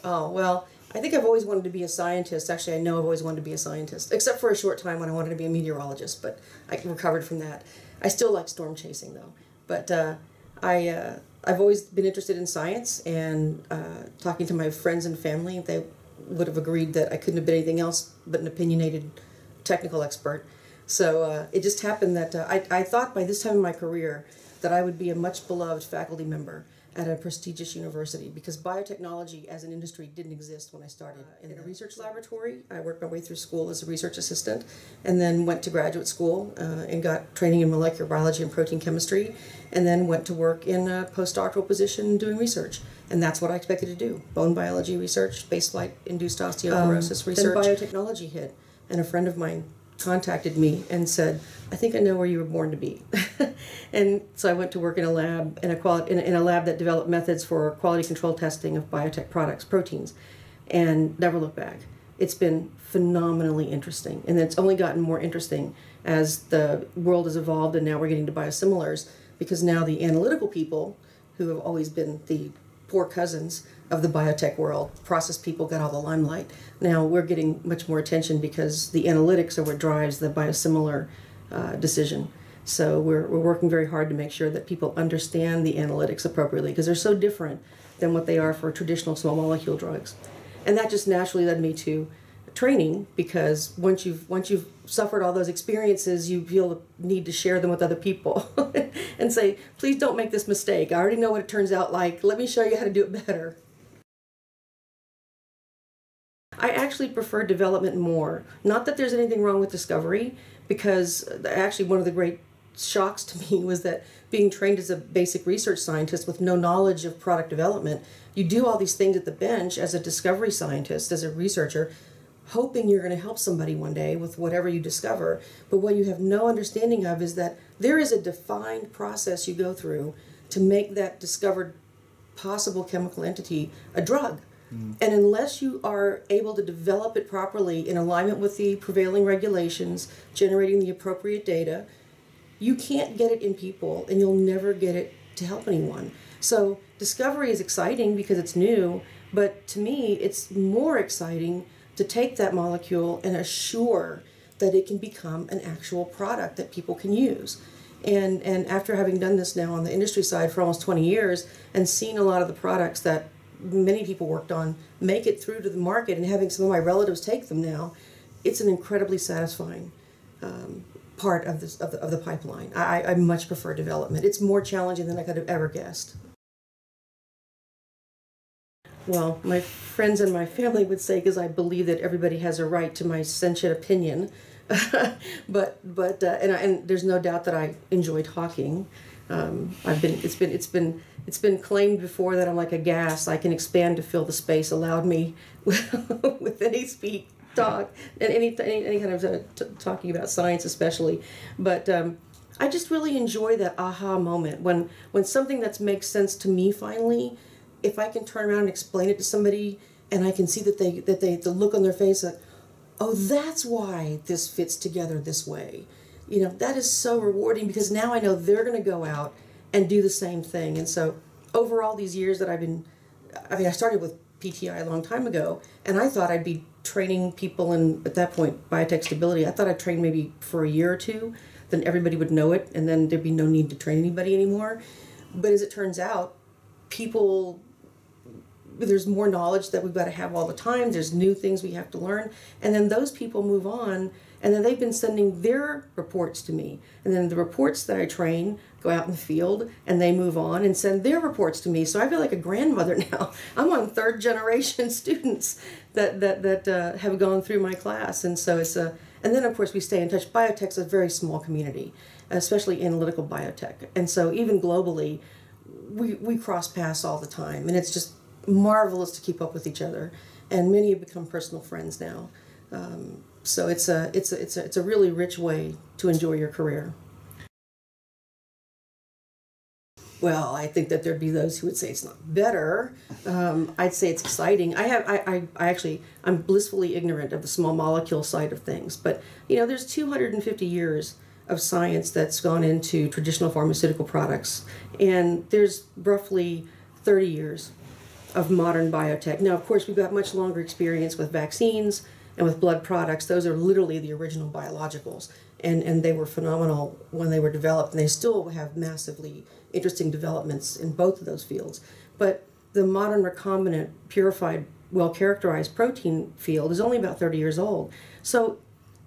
Oh, well, I think I've always wanted to be a scientist. Actually, I know I've always wanted to be a scientist, except for a short time when I wanted to be a meteorologist, but I recovered from that. I still like storm chasing, though. But I've always been interested in science, and talking to my friends and family, they would have agreed that I couldn't have been anything else but an opinionated technical expert. So it just happened that I thought by this time in my career that I would be a much beloved faculty member at a prestigious university, because biotechnology as an industry didn't exist when I started in a research laboratory. I worked my way through school as a research assistant, and then went to graduate school and got training in molecular biology and protein chemistry, and then went to work in a postdoctoral position doing research. And that's what I expected to do: bone biology research, spaceflight induced osteoporosis research. Then biotechnology hit, and a friend of mine contacted me and said, "I think I know where you were born to be." And so I went to work in a lab, in a lab that developed methods for quality control testing of biotech products, proteins, and never looked back. It's been phenomenally interesting, and it's only gotten more interesting as the world has evolved, and now we're getting to biosimilars, because now the analytical people, who have always been the poor cousins of the biotech world, process people, got all the limelight. Now we're getting much more attention because the analytics are what drives the biosimilar decision. So we're working very hard to make sure that people understand the analytics appropriately, because they're so different than what they are for traditional small molecule drugs. And that just naturally led me to training, because once you've suffered all those experiences, you feel the need to share them with other people and say, please don't make this mistake. I already know what it turns out like. Let me show you how to do it better. I actually prefer development more. Not that there's anything wrong with discovery, because actually one of the great shocks to me was that being trained as a basic research scientist with no knowledge of product development, you do all these things at the bench as a discovery scientist, as a researcher, hoping you're going to help somebody one day with whatever you discover. But what you have no understanding of is that there is a defined process you go through to make that discovered possible chemical entity a drug. And unless you are able to develop it properly in alignment with the prevailing regulations, generating the appropriate data, you can't get it in people, and you'll never get it to help anyone. So discovery is exciting because it's new, but to me it's more exciting to take that molecule and assure that it can become an actual product that people can use. And after having done this now on the industry side for almost 20 years and seen a lot of the products that many people worked on make it through to the market, and having some of my relatives take them now, it's an incredibly satisfying part of the pipeline. I much prefer development. It's more challenging than I could have ever guessed. Well, my friends and my family would say, because I believe that everybody has a right to my sentient opinion, but there's no doubt that I enjoy talking. It's been claimed before that I'm like a gas. I can expand to fill the space allowed me with any talk and any kind of talking about science especially. But I just really enjoy that aha moment when something that makes sense to me finally, if I can turn around and explain it to somebody, and I can see that the look on their face that, oh, that's why this fits together this way. You know, that is so rewarding, because now I know they're going to go out and do the same thing. And so over all these years that I started with PTI a long time ago, and I thought I'd be training people in, at that point, biotech stability. I thought I'd train maybe for a year or two, then everybody would know it, and then there'd be no need to train anybody anymore. But as it turns out, there's more knowledge that we've got to have all the time. There's new things we have to learn. And then those people move on, and then they've been sending their reports to me. And then the reports that I train go out in the field, and they move on and send their reports to me. So I feel like a grandmother now. I'm on third generation students that have gone through my class. And so it's a, and then of course we stay in touch. Biotech's a very small community, especially analytical biotech. And so even globally, we cross paths all the time, and it's just marvelous to keep up with each other. And many have become personal friends now. So it's a really rich way to enjoy your career. Well, I think that there'd be those who would say it's not better. I'd say it's exciting. I'm blissfully ignorant of the small molecule side of things, but you know, there's 250 years of science that's gone into traditional pharmaceutical products, and there's roughly 30 years of modern biotech. Now, of course, we've got much longer experience with vaccines and with blood products. Those are literally the original biologicals, and they were phenomenal when they were developed, and they still have massively interesting developments in both of those fields. But the modern recombinant, purified, well-characterized protein field is only about 30 years old. So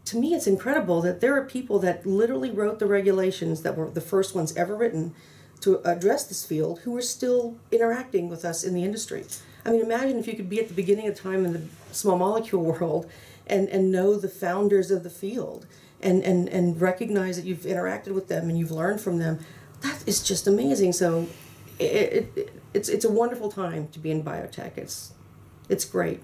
to me, it's incredible that there are people that literally wrote the regulations that were the first ones ever written to address this field who are still interacting with us in the industry. I mean, imagine if you could be at the beginning of time in the small molecule world and know the founders of the field and recognize that you've interacted with them and you've learned from them. That is just amazing. So it's a wonderful time to be in biotech. It's great.